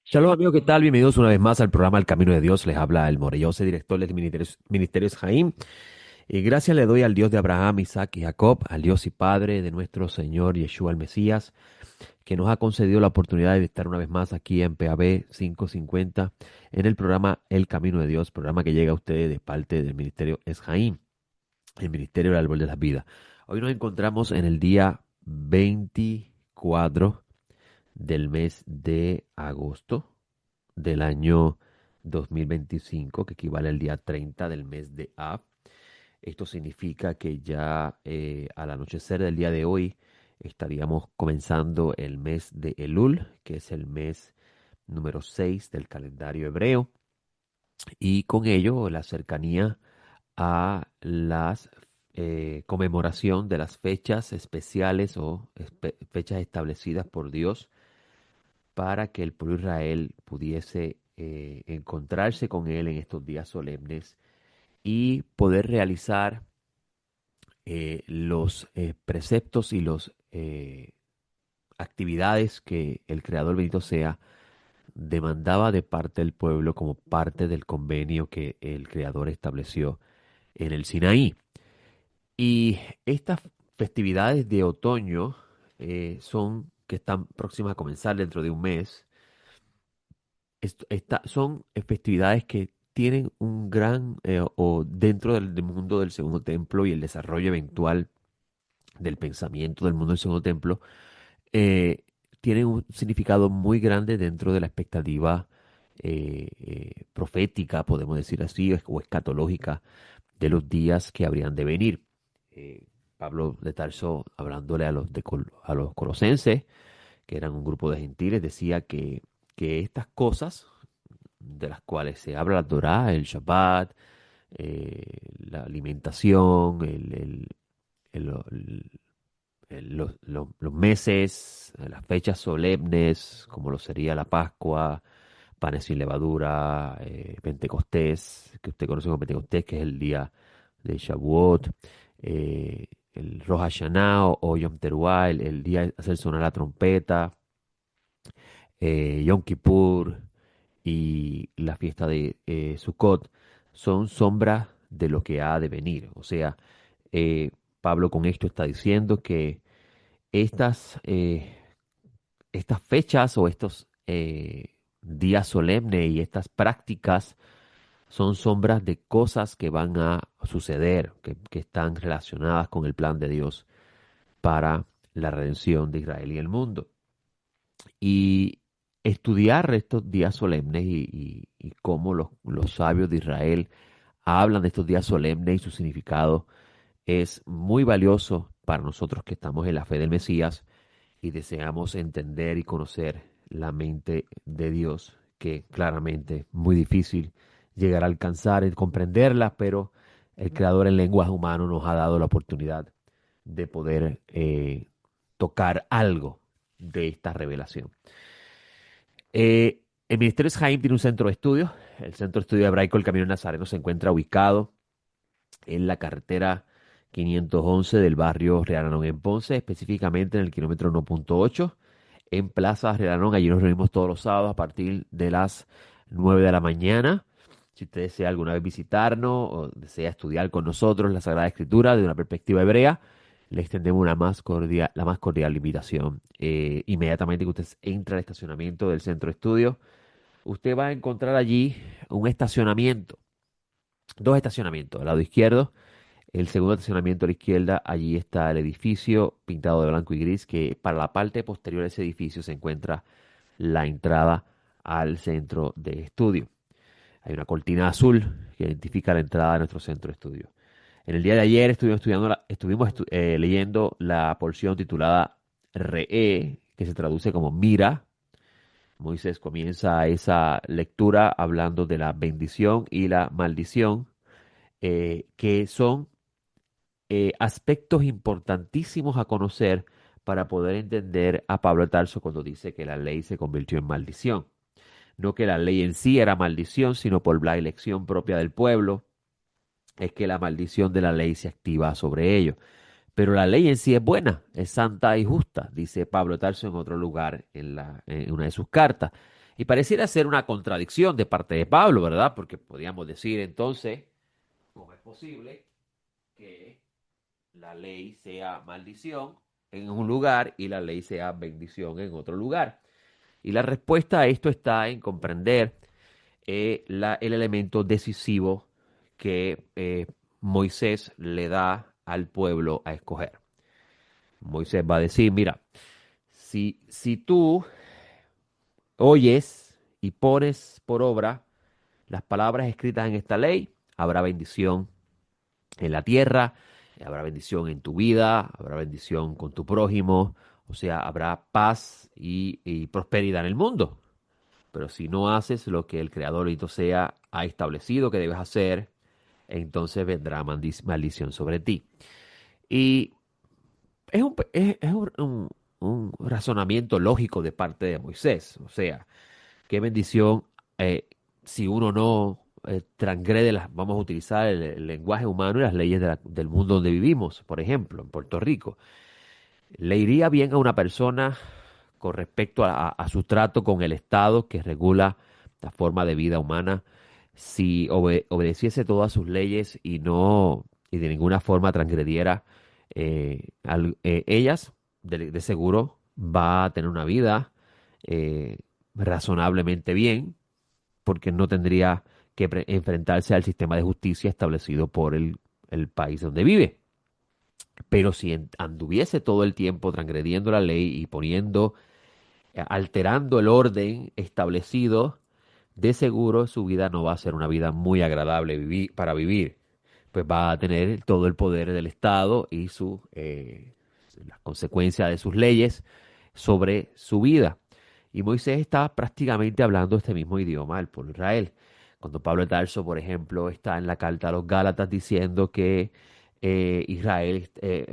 Shalom amigos, ¿qué tal? Bienvenidos una vez más al programa El Camino de Dios. Les habla el Morelloso, director de Ministerios Jaim. Y gracias le doy al Dios de Abraham, Isaac y Jacob, al Dios y Padre de nuestro Señor Yeshua el Mesías, que nos ha concedido la oportunidad de estar una vez más aquí en PAB 550 en el programa El Camino de Dios, programa que llega a ustedes de parte del Ministerio Jaim, el Ministerio del Árbol de las Vidas. Hoy nos encontramos en el día 24 del mes de agosto del año 2025, que equivale al día 30 del mes de Av. Esto significa que ya al anochecer del día de hoy estaríamos comenzando el mes de Elul, que es el mes número 6 del calendario hebreo, y con ello la cercanía a las conmemoración de las fechas especiales o fechas establecidas por Dios para que el pueblo de Israel pudiese encontrarse con Él en estos días solemnes y poder realizar los preceptos y las actividades que el Creador bendito sea demandaba de parte del pueblo como parte del convenio que el Creador estableció en el Sinaí. Y estas festividades de otoño son que están próximas a comenzar dentro de un mes. Son festividades que tienen un gran, o dentro del mundo del segundo templo y el desarrollo eventual del pensamiento del mundo del segundo templo, eh, tienen un significado muy grande dentro de la expectativa profética, podemos decir así, o escatológica de los días que habrían de venir. Pablo de Tarso, hablándole a los colosenses, que eran un grupo de gentiles, decía que estas cosas de las cuales se habla la Torá, el Shabbat, la alimentación, los meses, las fechas solemnes, como lo sería la Pascua, panes sin levadura, Pentecostés, que usted conoce como Pentecostés, que es el día de Shavuot, el Rosh Hashanah o Yom Teruah, el día de hacer sonar la trompeta, Yom Kippur y la fiesta de Sukkot son sombras de lo que ha de venir. O sea, Pablo con esto está diciendo que estas, estas fechas o estos días solemnes y estas prácticas son sombras de cosas que van a suceder, que están relacionadas con el plan de Dios para la redención de Israel y el mundo. Y estudiar estos días solemnes y cómo los sabios de Israel hablan de estos días solemnes y su significado es muy valioso para nosotros que estamos en la fe del Mesías y deseamos entender y conocer la mente de Dios, que claramente es muy difícil llegar a alcanzar y comprenderla, pero el Creador en lenguaje humano nos ha dado la oportunidad de poder tocar algo de esta revelación. El Ministerio Jaime tiene un centro de estudio. El Centro de Estudio Hebraico El Camino Nazareno se encuentra ubicado en la carretera 511 del barrio Real en Ponce, específicamente en el kilómetro 1.8, en Plaza Real. Allí nos reunimos todos los sábados a partir de las 9 de la mañana. Si usted desea alguna vez visitarnos o desea estudiar con nosotros la Sagrada Escritura de una perspectiva hebrea, le extendemos la más cordial invitación. Inmediatamente que usted entra al estacionamiento del centro de estudio, usted va a encontrar allí un estacionamiento, dos estacionamientos. Al lado izquierdo, el segundo estacionamiento a la izquierda, allí está el edificio pintado de blanco y gris, que para la parte posterior de ese edificio se encuentra la entrada al centro de estudio. Hay una cortina azul que identifica la entrada a nuestro centro de estudio. En el día de ayer leyendo la porción titulada Re'e, que se traduce como mira. Moisés comienza esa lectura hablando de la bendición y la maldición, que son aspectos importantísimos a conocer para poder entender a Pablo de Tarso cuando dice que la ley se convirtió en maldición. No que la ley en sí era maldición, sino por la elección propia del pueblo, es que la maldición de la ley se activa sobre ellos. Pero la ley en sí es buena, es santa y justa, dice Pablo de Tarso en otro lugar en una de sus cartas. Y pareciera ser una contradicción de parte de Pablo, ¿verdad? Porque podríamos decir entonces, ¿cómo es posible que la ley sea maldición en un lugar y la ley sea bendición en otro lugar? Y la respuesta a esto está en comprender el elemento decisivo que Moisés le da al pueblo a escoger. Moisés va a decir, mira, si tú oyes y pones por obra las palabras escritas en esta ley, habrá bendición en la tierra, habrá bendición en tu vida, habrá bendición con tu prójimo, o sea, habrá paz y prosperidad en el mundo. Pero si no haces lo que el Creador bendito sea ha establecido que debes hacer, entonces vendrá maldición sobre ti. Y es un razonamiento lógico de parte de Moisés. O sea, qué bendición eh, si uno no transgrede vamos a utilizar el lenguaje humano y las leyes del mundo donde vivimos, por ejemplo, en Puerto Rico. ¿Le iría bien a una persona con respecto a su trato con el Estado que regula la forma de vida humana si obedeciese todas sus leyes y no y de ninguna forma transgrediera ellas? De seguro va a tener una vida razonablemente bien porque no tendría que enfrentarse al sistema de justicia establecido por el país donde vive. Pero si anduviese todo el tiempo transgrediendo la ley y alterando el orden establecido, de seguro su vida no va a ser una vida muy agradable para vivir. Pues va a tener todo el poder del Estado y las consecuencias de sus leyes sobre su vida. Y Moisés está prácticamente hablando este mismo idioma al pueblo de Israel. Cuando Pablo de Tarso, por ejemplo, está en la carta a los Gálatas diciendo que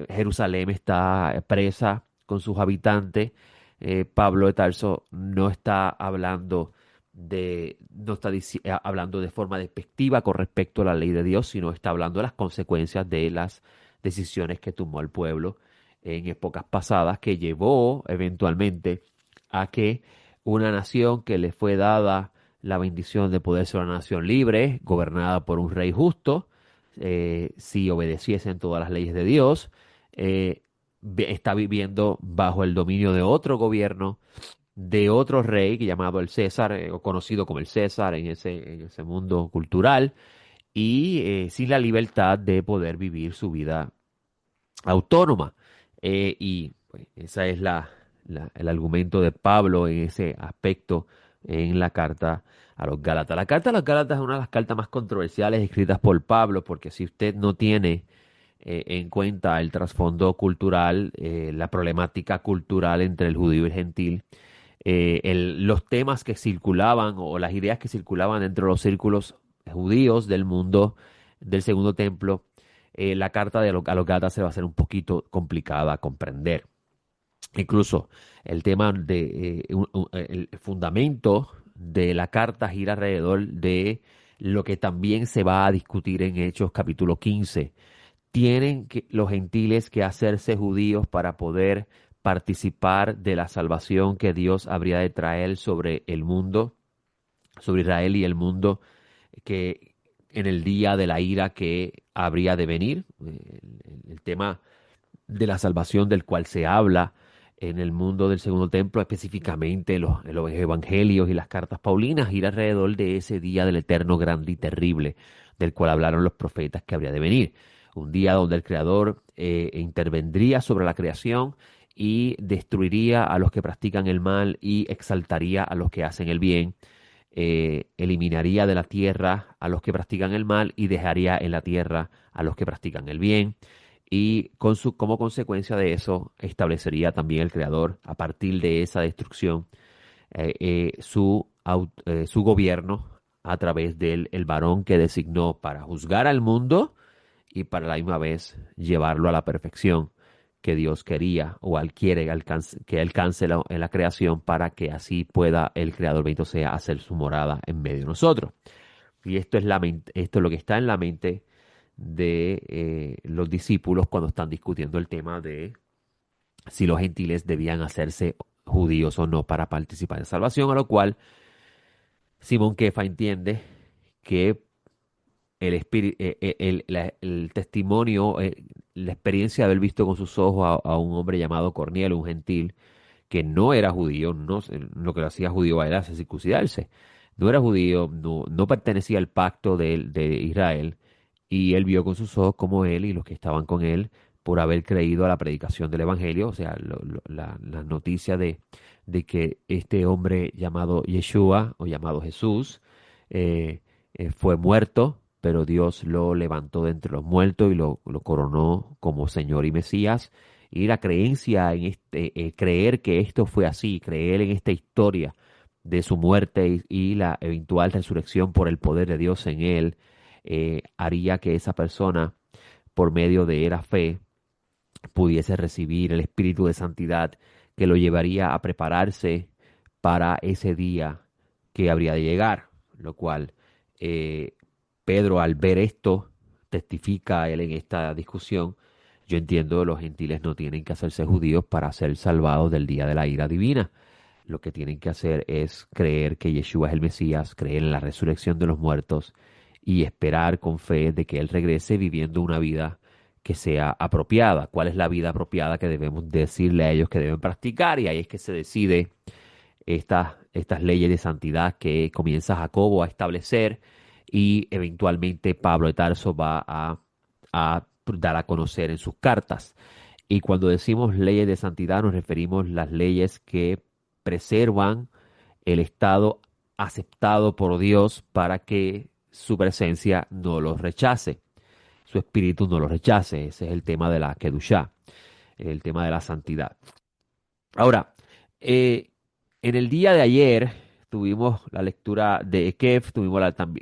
Jerusalén está presa con sus habitantes, Pablo de Tarso no está hablando hablando de forma despectiva con respecto a la ley de Dios, sino está hablando de las consecuencias de las decisiones que tomó el pueblo en épocas pasadas, que llevó eventualmente a que una nación que le fue dada la bendición de poder ser una nación libre, gobernada por un rey justo, si obedeciesen todas las leyes de Dios, está viviendo bajo el dominio de otro gobierno, de otro rey llamado el César, o conocido como el César en ese mundo cultural, y sin la libertad de poder vivir su vida autónoma. Y pues, esa es el argumento de Pablo en ese aspecto en la carta a los Gálatas. La carta a los Gálatas es una de las cartas más controversiales escritas por Pablo, porque si usted no tiene en cuenta el trasfondo cultural, la problemática cultural entre el judío y el gentil, los temas que circulaban o las ideas que circulaban dentro de los círculos judíos del mundo del Segundo Templo, la carta a los Gálatas se va a hacer un poquito complicada a comprender. Incluso el tema el fundamento de la carta gira alrededor de lo que también se va a discutir en Hechos capítulo 15. ¿Tienen los gentiles que hacerse judíos para poder participar de la salvación que Dios habría de traer sobre el mundo, sobre Israel y el mundo, que en el día de la ira que habría de venir? El tema de la salvación del cual se habla en el mundo del Segundo Templo, específicamente en los evangelios y las cartas paulinas, gira alrededor de ese día del eterno grande y terrible, del cual hablaron los profetas que habría de venir. Un día donde el Creador intervendría sobre la creación y destruiría a los que practican el mal y exaltaría a los que hacen el bien. Eliminaría de la tierra a los que practican el mal y dejaría en la tierra a los que practican el bien. Y como consecuencia de eso, establecería también el Creador, a partir de esa destrucción, su gobierno a través del el varón que designó para juzgar al mundo y para la misma vez llevarlo a la perfección que Dios quería o que alcance en la creación, para que así pueda el Creador bendito sea hacer su morada en medio de nosotros. Y esto es lo que está en la mente de los discípulos cuando están discutiendo el tema de si los gentiles debían hacerse judíos o no para participar en salvación, a lo cual Simón Kefa entiende que el testimonio, la experiencia de haber visto con sus ojos a un hombre llamado Cornelio, un gentil, que no era judío, no, lo que lo hacía judío a él era circuncidarse. No era judío, no pertenecía al pacto de Israel, y él vio con sus ojos como él y los que estaban con él, por haber creído a la predicación del Evangelio, o sea, la noticia de que este hombre llamado Yeshua o llamado Jesús eh, fue muerto, pero Dios lo levantó de entre los muertos y lo coronó como Señor y Mesías. Y la creencia en creer que esto fue así, creer en esta historia de su muerte y la eventual resurrección por el poder de Dios en él, haría que esa persona, por medio de la fe, pudiese recibir el espíritu de santidad que lo llevaría a prepararse para ese día que habría de llegar, lo cual eh, Pedro, al ver esto, testifica él en esta discusión: yo entiendo, los gentiles no tienen que hacerse judíos para ser salvados del día de la ira divina. Lo que tienen que hacer es creer que Yeshua es el Mesías, creer en la resurrección de los muertos y esperar con fe de que Él regrese viviendo una vida que sea apropiada. ¿Cuál es la vida apropiada que debemos decirle a ellos que deben practicar? Y ahí es que se decide estas leyes de santidad que comienza Jacobo a establecer, y eventualmente Pablo de Tarso va a dar a conocer en sus cartas. Y cuando decimos leyes de santidad nos referimos a las leyes que preservan el estado aceptado por Dios para que su presencia no los rechace, su espíritu no los rechace. Ese es el tema de la Kedushá, el tema de la santidad. Ahora, eh, en el día de ayer tuvimos la lectura de Ekef,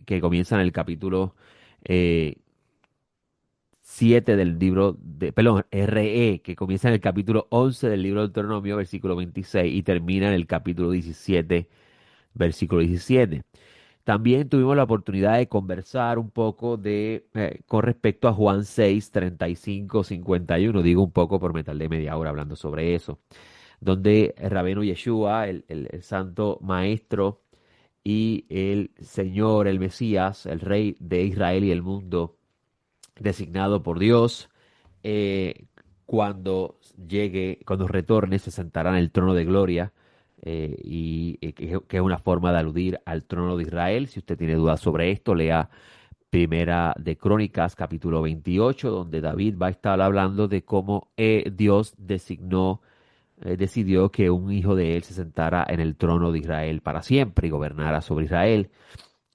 que comienza en el capítulo eh, 7 del libro perdón, RE, que comienza en el capítulo 11 del libro de Deuteronomio, versículo 26, y termina en el capítulo 17, versículo 17. También tuvimos la oportunidad de conversar un poco con respecto a Juan 6, 35, 51. Digo un poco por me tardé media hora hablando sobre eso, donde el Rabino Yeshua, el santo maestro y el Señor, el Mesías, el Rey de Israel y el mundo, designado por Dios, eh, cuando retorne, se sentará en el trono de gloria, que es una forma de aludir al trono de Israel. Si usted tiene dudas sobre esto, lea Primera de Crónicas, capítulo 28, donde David va a estar hablando de cómo Dios decidió que un hijo de él se sentara en el trono de Israel para siempre y gobernara sobre Israel.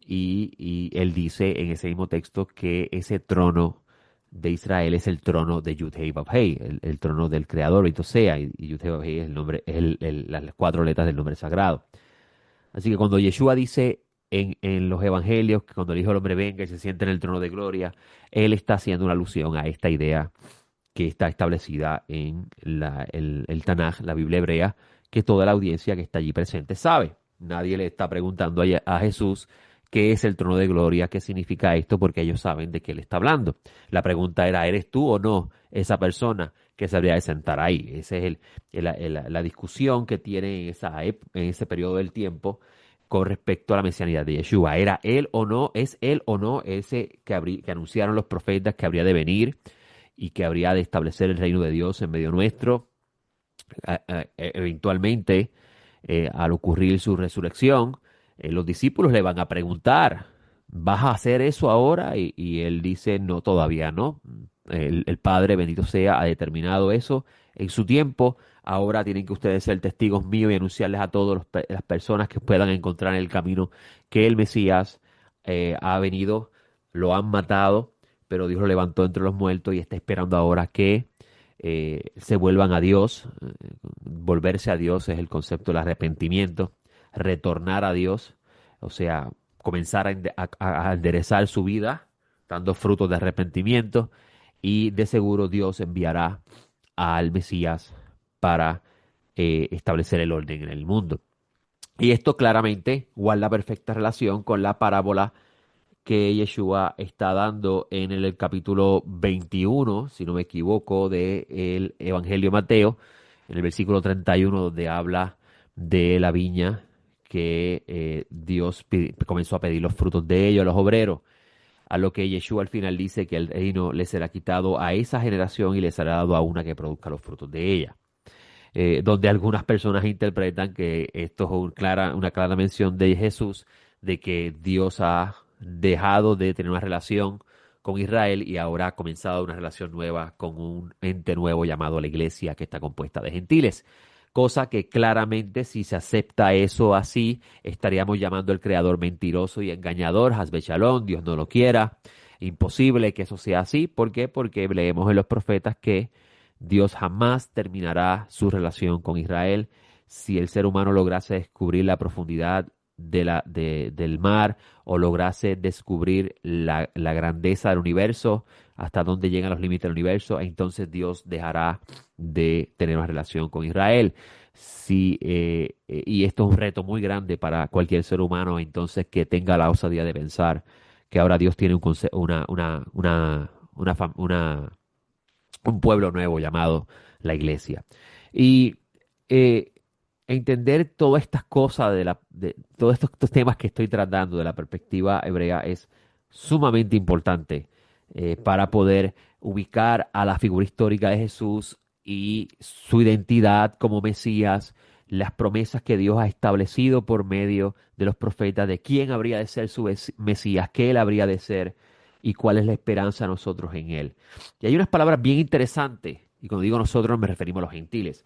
Y él dice en ese mismo texto que ese trono de Israel es el trono de Yud-Heh Vav-Heh, el trono del Creador, bendito sea, y Yud-Heh Vav-Heh es el nombre, es las cuatro letras del nombre sagrado. Así que cuando Yeshua dice en los evangelios que cuando el Hijo del Hombre venga y se siente en el trono de gloria, él está haciendo una alusión a esta idea que está establecida en el Tanaj, la Biblia hebrea, que toda la audiencia que está allí presente sabe. Nadie le está preguntando a Jesús qué es el trono de gloria, qué significa esto, porque ellos saben de qué él está hablando. La pregunta era: ¿eres tú o no esa persona que se habría de sentar ahí? Esa es la discusión que tiene en ese periodo del tiempo con respecto a la mesianidad de Yeshua. ¿Era él o no? ¿Es él o no ese que anunciaron los profetas que habría de venir y que habría de establecer el reino de Dios en medio nuestro? Eventualmente, al ocurrir su resurrección, los discípulos le van a preguntar: ¿vas a hacer eso ahora? Y él dice: no, todavía no. El Padre, bendito sea, ha determinado eso en su tiempo. Ahora tienen que ustedes ser testigos míos y anunciarles a todas las personas que puedan encontrar en el camino que el Mesías ha venido. Lo han matado, pero Dios lo levantó entre los muertos y está esperando ahora que se vuelvan a Dios. Volverse a Dios es el concepto del arrepentimiento, retornar a Dios, o sea, comenzar a enderezar su vida, dando frutos de arrepentimiento, y de seguro Dios enviará al Mesías para establecer el orden en el mundo. Y esto claramente guarda perfecta relación con la parábola que Yeshua está dando en el capítulo 21, si no me equivoco, del Evangelio de Mateo, en el versículo 31, donde habla de la viña que Dios comenzó a pedir los frutos de ellos a los obreros, a lo que Yeshua al final dice que el reino le será quitado a esa generación y le será dado a una que produzca los frutos de ella. Donde algunas personas interpretan que esto es una clara mención de Jesús, de que Dios ha dejado de tener una relación con Israel y ahora ha comenzado una relación nueva con un ente nuevo llamado la Iglesia, que está compuesta de gentiles. Cosa que claramente, si se acepta eso así, estaríamos llamando al Creador mentiroso y engañador, Hasbe Shalom, Dios no lo quiera. Imposible que eso sea así. ¿Por qué? Porque leemos en los profetas que Dios jamás terminará su relación con Israel. Si el ser humano lograse descubrir la profundidad del mar o lograse descubrir la grandeza del universo, hasta dónde llegan los límites del universo, entonces Dios dejará de tener una relación con Israel. Y esto es un reto muy grande para cualquier ser humano, entonces que tenga la osadía de pensar que ahora Dios tiene un pueblo nuevo llamado la iglesia. Y eh, entender todas estas cosas de todos estos temas que estoy tratando de la perspectiva hebrea es sumamente importante para poder ubicar a la figura histórica de Jesús y su identidad como Mesías, las promesas que Dios ha establecido por medio de los profetas de quién habría de ser su Mesías, qué él habría de ser y cuál es la esperanza a nosotros en él. Y hay unas palabras bien interesantes, y cuando digo nosotros me referimos a los gentiles.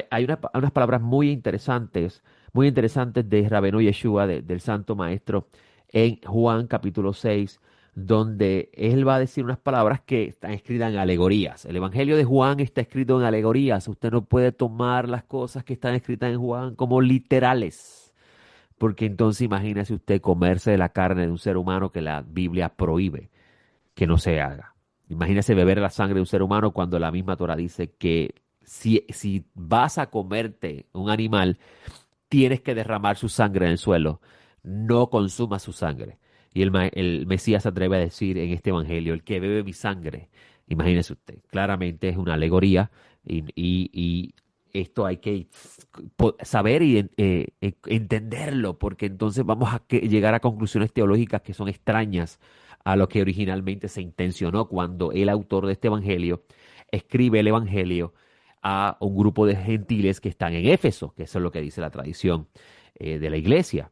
Hay unas palabras muy interesantes de Rabbeinu Yeshua, del Santo Maestro, en Juan capítulo 6, donde él va a decir unas palabras que están escritas en alegorías. El Evangelio de Juan está escrito en alegorías. Usted no puede tomar las cosas que están escritas en Juan como literales, porque entonces imagínese usted comerse de la carne de un ser humano que la Biblia prohíbe que no se haga. Imagínese beber la sangre de un ser humano cuando la misma Torah dice que si vas a comerte un animal, tienes que derramar su sangre en el suelo. No consumas su sangre. Y el Mesías se atreve a decir en este evangelio, el que bebe mi sangre, imagínese usted, claramente es una alegoría y esto hay que saber y entenderlo, porque entonces vamos a llegar a conclusiones teológicas que son extrañas a lo que originalmente se intencionó cuando el autor de este evangelio escribe el evangelio a un grupo de gentiles que están en Éfeso, que eso es lo que dice la tradición de la iglesia.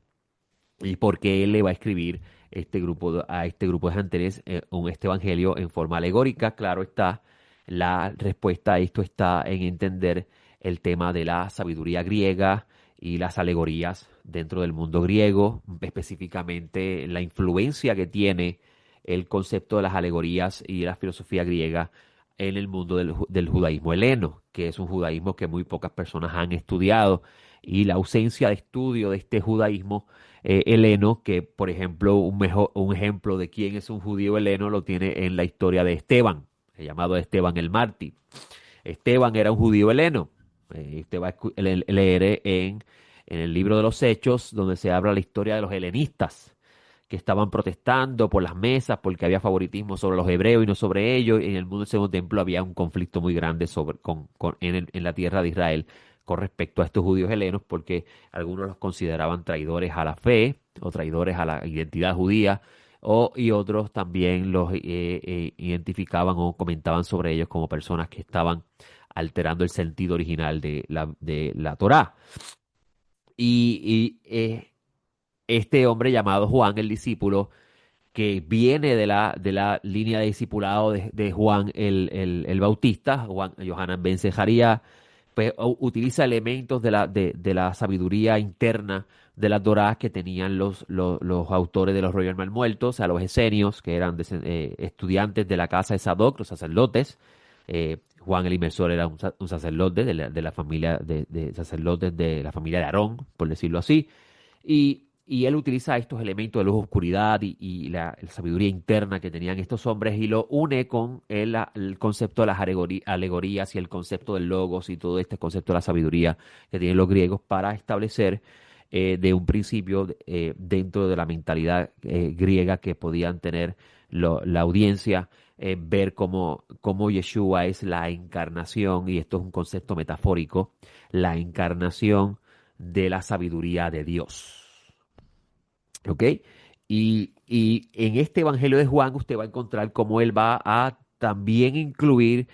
Y porque él le va a escribir a este grupo de gentiles este evangelio en forma alegórica. Claro está, la respuesta a esto está en entender el tema de la sabiduría griega y las alegorías dentro del mundo griego, específicamente la influencia que tiene el concepto de las alegorías y la filosofía griega en el mundo del judaísmo heleno, que es un judaísmo que muy pocas personas han estudiado, y la ausencia de estudio de este judaísmo heleno, que por ejemplo un ejemplo de quién es un judío heleno lo tiene en la historia de Esteban, llamado Esteban el mártir. Esteban era un judío heleno. Usted va a leer en el libro de los Hechos, donde se habla la historia de los helenistas que estaban protestando por las mesas porque había favoritismo sobre los hebreos y no sobre ellos. En el mundo del Segundo Templo había un conflicto muy grande en la tierra de Israel con respecto a estos judíos helenos, porque algunos los consideraban traidores a la fe o traidores a la identidad judía, y otros también los identificaban o comentaban sobre ellos como personas que estaban alterando el sentido original de la Torá. Y este hombre llamado Juan, el discípulo, que viene de la línea de discipulado de Juan el Bautista, Juan Yohanan ben Zecharia, pues utiliza elementos de la sabiduría interna de las Torás que tenían los autores de los rollos mal muertos, o sea, los esenios, que eran estudiantes de la casa de Sadoc, los sacerdotes. Juan el Inmersor era un sacerdote de la familia de sacerdotes de la familia de Aarón, por decirlo así. Y él utiliza estos elementos de luz, oscuridad y la sabiduría interna que tenían estos hombres y lo une con el concepto de las alegorías y el concepto del logos y todo este concepto de la sabiduría que tienen los griegos para establecer de un principio dentro de la mentalidad griega que podían tener la audiencia, ver cómo Yeshua es la encarnación, y esto es un concepto metafórico, la encarnación de la sabiduría de Dios. ¿Ok? Y en este Evangelio de Juan usted va a encontrar cómo él va a también incluir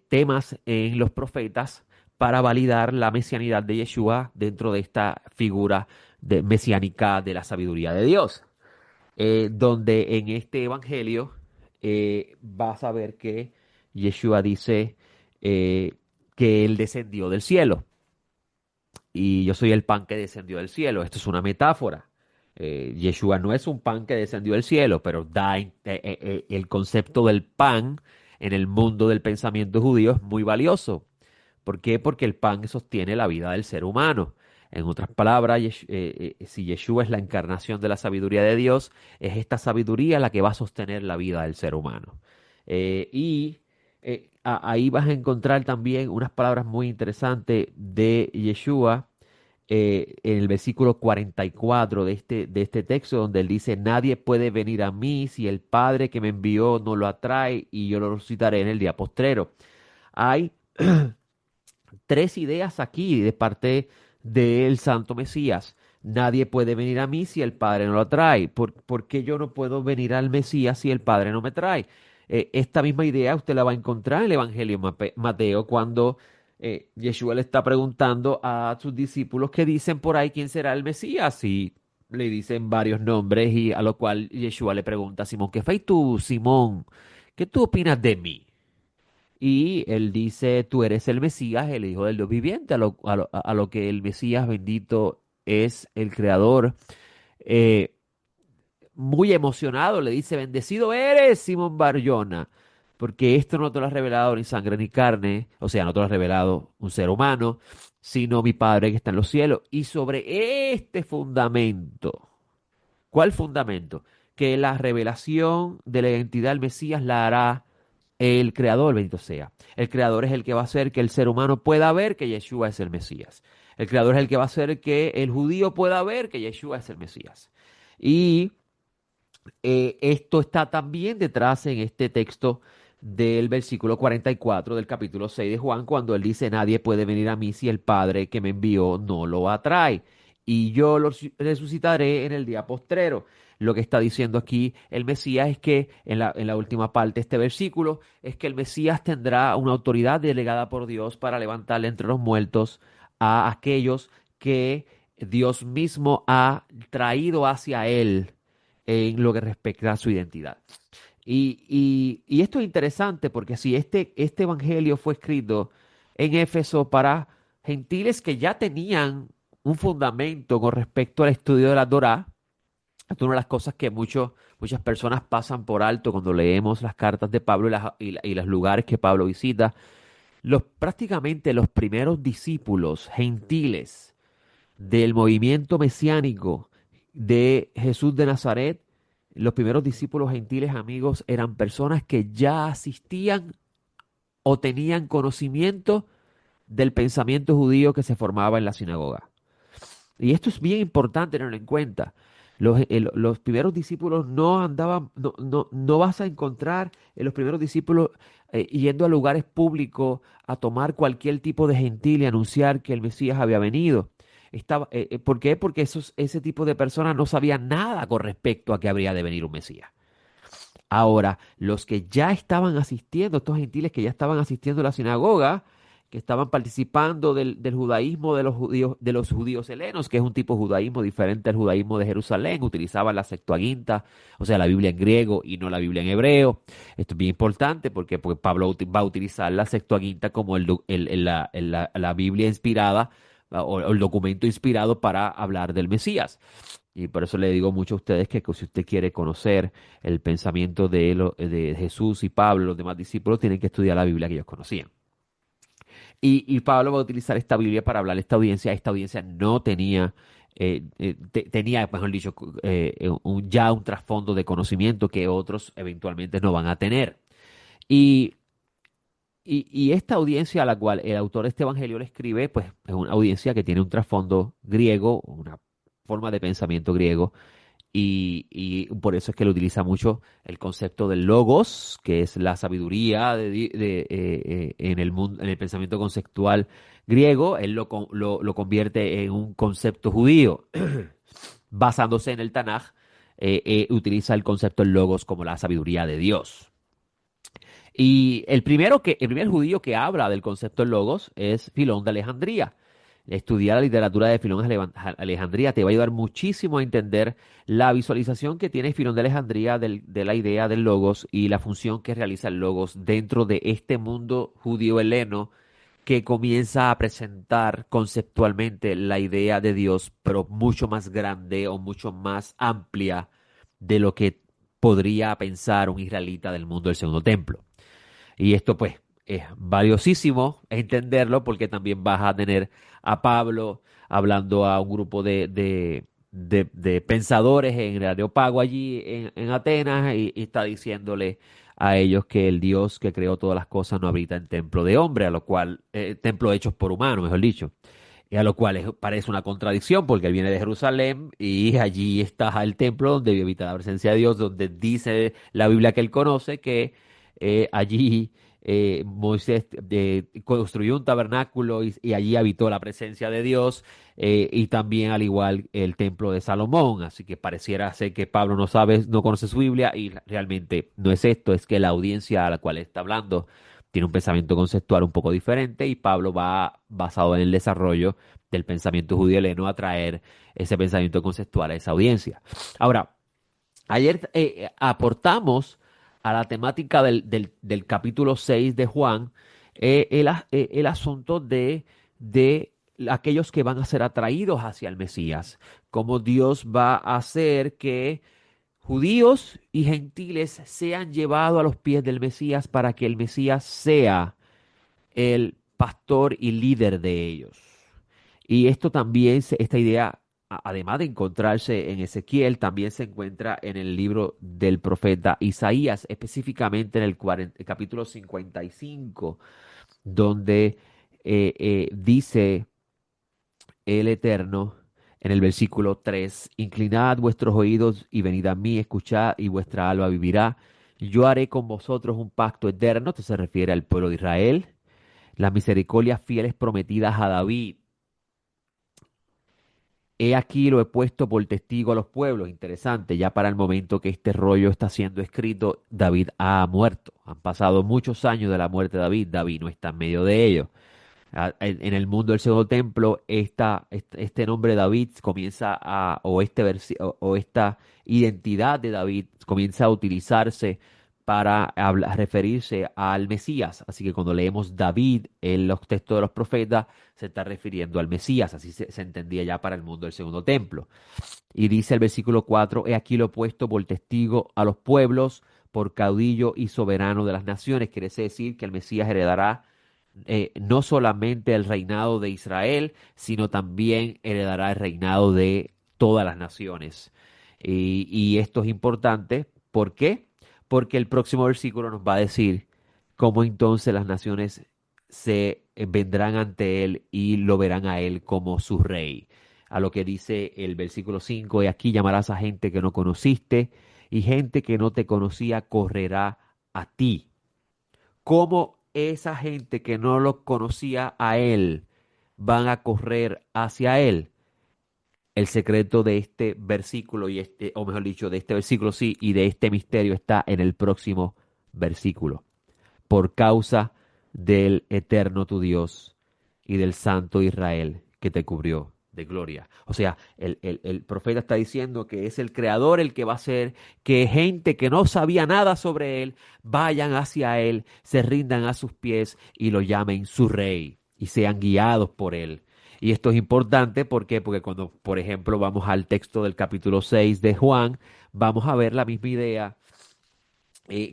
temas en los profetas para validar la mesianidad de Yeshua dentro de esta figura mesiánica de la sabiduría de Dios. Donde en este Evangelio vas a ver que Yeshua dice eh, que él descendió del cielo y yo soy el pan que descendió del cielo. Esto es una metáfora. Yeshua no es un pan que descendió del cielo, pero el concepto del pan en el mundo del pensamiento judío es muy valioso. ¿Por qué? Porque el pan sostiene la vida del ser humano. En otras palabras, si Yeshua es la encarnación de la sabiduría de Dios, es esta sabiduría la que va a sostener la vida del ser humano. Ahí vas a encontrar también unas palabras muy interesantes de Yeshua en el versículo 44 de este texto, donde él dice, nadie puede venir a mí si el Padre que me envió no lo atrae y yo lo resucitaré en el día postrero. Hay tres ideas aquí de parte del Santo Mesías. Nadie puede venir a mí si el Padre no lo trae. ¿Por qué yo no puedo venir al Mesías si el Padre no me trae? Esta misma idea usted la va a encontrar en el Evangelio de Mateo cuando Yeshua le está preguntando a sus discípulos que dicen por ahí quién será el Mesías y le dicen varios nombres y a lo cual Yeshua le pregunta a Simón, ¿qué fue tú, Simón? ¿Qué tú opinas de mí? Y él dice, tú eres el Mesías, el Hijo del Dios viviente, a lo que el Mesías bendito es el Creador. Eh, Muy emocionado le dice, bendecido eres, Simón Barjona, porque esto no te lo ha revelado ni sangre ni carne, o sea, no te lo ha revelado un ser humano, sino mi Padre que está en los cielos. Y sobre este fundamento, ¿cuál fundamento? Que la revelación de la identidad del Mesías la hará el creador, bendito sea. El creador es el que va a hacer que el ser humano pueda ver que Yeshua es el Mesías. El creador es el que va a hacer que el judío pueda ver que Yeshua es el Mesías. Y esto está también detrás en este texto del versículo 44 del capítulo 6 de Juan, cuando él dice, nadie puede venir a mí si el Padre que me envió no lo atrae. Y yo lo resucitaré en el día postrero. Lo que está diciendo aquí el Mesías es que en la última parte de este versículo es que el Mesías tendrá una autoridad delegada por Dios para levantarle entre los muertos a aquellos que Dios mismo ha traído hacia él en lo que respecta a su identidad. Y esto es interesante porque si este evangelio fue escrito en Éfeso para gentiles que ya tenían un fundamento con respecto al estudio de la Torá, esto es una de las cosas que muchas personas pasan por alto cuando leemos las cartas de Pablo y los lugares que Pablo visita. Prácticamente los primeros discípulos gentiles del movimiento mesiánico de Jesús de Nazaret, los primeros discípulos gentiles amigos eran personas que ya asistían o tenían conocimiento del pensamiento judío que se formaba en la sinagoga. Y esto es bien importante tenerlo en cuenta. Los primeros discípulos no andaban, no vas a encontrar en los primeros discípulos yendo a lugares públicos a tomar cualquier tipo de gentil y anunciar que el Mesías había venido. ¿Por qué? Porque ese tipo de personas no sabían nada con respecto a que habría de venir un Mesías. Ahora, los que ya estaban asistiendo, estos gentiles que ya estaban asistiendo a la sinagoga, que estaban participando del judaísmo de los judíos helenos, que es un tipo de judaísmo diferente al judaísmo de Jerusalén, utilizaban la Septuaginta, o sea, la Biblia en griego y no la Biblia en hebreo. Esto es bien importante porque Pablo va a utilizar la Septuaginta como la Biblia inspirada o el documento inspirado para hablar del Mesías. Y por eso le digo mucho a ustedes que si usted quiere conocer el pensamiento de Jesús y Pablo, los demás discípulos, tienen que estudiar la Biblia que ellos conocían. Y Pablo va a utilizar esta Biblia para hablar a esta audiencia. Esta audiencia no tenía, tenía, mejor dicho, ya un trasfondo de conocimiento que otros eventualmente no van a tener. Y, y esta audiencia a la cual el autor de este evangelio le escribe, pues es una audiencia que tiene un trasfondo griego, una forma de pensamiento griego y por eso es que él utiliza mucho el concepto del logos, que es la sabiduría en el mundo, en el pensamiento conceptual griego. Él lo convierte en un concepto judío, basándose en el Tanaj. Utiliza el concepto del logos como la sabiduría de Dios. Y el primer judío que habla del concepto del logos es Filón de Alejandría. Estudiar la literatura de Filón de Alejandría te va a ayudar muchísimo a entender la visualización que tiene Filón de Alejandría de la idea del logos y la función que realiza el logos dentro de este mundo judío heleno que comienza a presentar conceptualmente la idea de Dios, pero mucho más grande o mucho más amplia de lo que podría pensar un israelita del mundo del segundo templo. Y esto pues es valiosísimo entenderlo porque también vas a tener a Pablo hablando a un grupo de pensadores en el Areópago allí en Atenas y está diciéndole a ellos que el Dios que creó todas las cosas no habita en templo de hombre, a lo cual, templo hechos por humanos, mejor dicho. Y a lo cual parece una contradicción porque él viene de Jerusalén y allí está el templo donde habita la presencia de Dios, donde dice la Biblia que él conoce que allí Moisés construyó un tabernáculo y allí habitó la presencia de Dios y también al igual el templo de Salomón. Así que pareciera ser que Pablo no sabe, no conoce su Biblia y realmente no es esto, es que la audiencia a la cual está hablando tiene un pensamiento conceptual un poco diferente y Pablo va basado en el desarrollo del pensamiento judío heleno a traer ese pensamiento conceptual a esa audiencia. Ahora, ayer aportamos a la temática del capítulo 6 de Juan el asunto de aquellos que van a ser atraídos hacia el Mesías, cómo Dios va a hacer que judíos y gentiles sean llevados a los pies del Mesías para que el Mesías sea el pastor y líder de ellos. Y esto también, esta idea, además de encontrarse en Ezequiel, también se encuentra en el libro del profeta Isaías, específicamente en el capítulo 55, donde dice el Eterno en el versículo 3: Inclinad vuestros oídos y venid a mí, escuchad y vuestra alma vivirá. Yo haré con vosotros un pacto eterno. Esto se refiere al pueblo de Israel. Las misericordias fieles prometidas a David. He aquí lo he puesto por testigo a los pueblos. Interesante, ya para el momento que este rollo está siendo escrito, David ha muerto. Han pasado muchos años de la muerte de David. David no está en medio de ellos. En el mundo del segundo templo, este nombre David comienza o esta identidad de David comienza a utilizarse para referirse al Mesías. Así que cuando leemos David en los textos de los profetas, se está refiriendo al Mesías. Así se entendía ya para el mundo del segundo templo. Y dice el versículo 4: He aquí lo he puesto por testigo a los pueblos, por caudillo y soberano de las naciones. Quiere decir que el Mesías heredará no solamente el reinado de Israel, sino también heredará el reinado de todas las naciones. Y esto es importante. ¿Por qué? Porque el próximo versículo nos va a decir cómo entonces las naciones se vendrán ante él y lo verán a él como su rey. A lo que dice el versículo 5: Y aquí llamarás a gente que no conociste, y gente que no te conocía correrá a ti. ¿Cómo esa gente que no lo conocía a él van a correr hacia él? El secreto de este versículo o mejor dicho, de este versículo sí, y de este misterio está en el próximo versículo. Por causa del eterno tu Dios y del santo Israel que te cubrió de gloria. O sea, el profeta está diciendo que es el creador el que va a hacer que gente que no sabía nada sobre él vayan hacia él, se rindan a sus pies y lo llamen su rey y sean guiados por él. Y esto es importante, ¿por qué? Porque cuando, por ejemplo, vamos al texto del capítulo 6 de Juan, vamos a ver la misma idea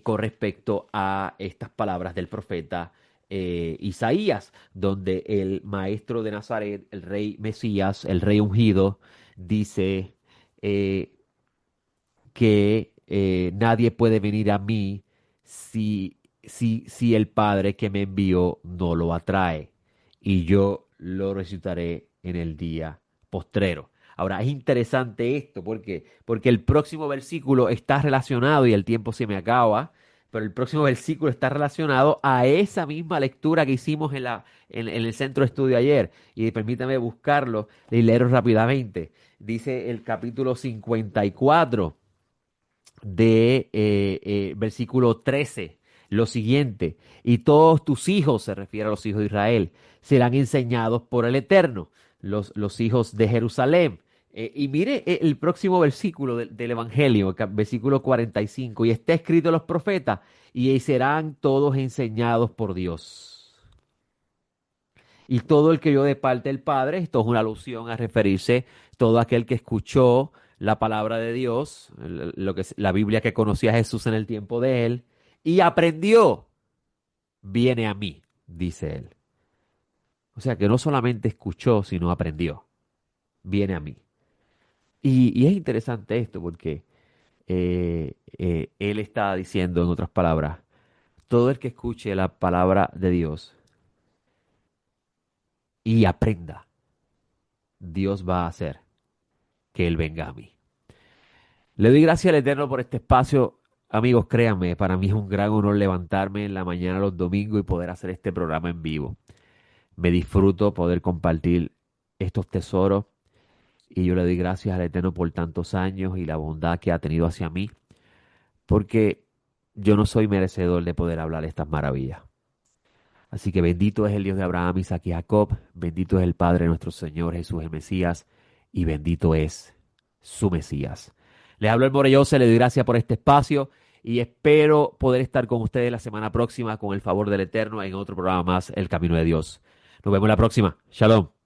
con respecto a estas palabras del profeta Isaías, donde el maestro de Nazaret, el rey Mesías, el rey ungido, dice eh, que nadie puede venir a mí si el Padre que me envió no lo atrae, y yo lo resucitaré en el día postrero. Ahora, es interesante esto, porque el próximo versículo está relacionado, y el tiempo se me acaba, pero el próximo versículo está relacionado a esa misma lectura que hicimos en el centro de estudio ayer. Y permítame buscarlo y leerlo rápidamente. Dice el capítulo 54 de versículo 13, lo siguiente: y todos tus hijos, se refiere a los hijos de Israel, serán enseñados por el Eterno, los hijos de Jerusalén. Y mire el próximo versículo del Evangelio, versículo 45: y está escrito en los profetas, y serán todos enseñados por Dios. Y todo el que oyó de parte del Padre, esto es una alusión a referirse todo aquel que escuchó la palabra de Dios, lo que es la Biblia, que conocía a Jesús en el tiempo de él, y aprendió, viene a mí, dice él. O sea que no solamente escuchó, sino aprendió, viene a mí. Y es interesante esto porque él está diciendo, en otras palabras, todo el que escuche la palabra de Dios y aprenda, Dios va a hacer que él venga a mí. Le doy gracias al Eterno por este espacio. Amigos, créanme, para mí es un gran honor levantarme en la mañana los domingos y poder hacer este programa en vivo. Me disfruto poder compartir estos tesoros, y yo le doy gracias al Eterno por tantos años y la bondad que ha tenido hacia mí, porque yo no soy merecedor de poder hablar estas maravillas. Así que bendito es el Dios de Abraham, Isaac y Jacob, bendito es el Padre de nuestro Señor Jesús el Mesías, y bendito es su Mesías. Les hablo el Morellosa, le doy gracias por este espacio y espero poder estar con ustedes la semana próxima con el favor del Eterno en otro programa más, El Camino de Dios. Nos vemos la próxima. Shalom.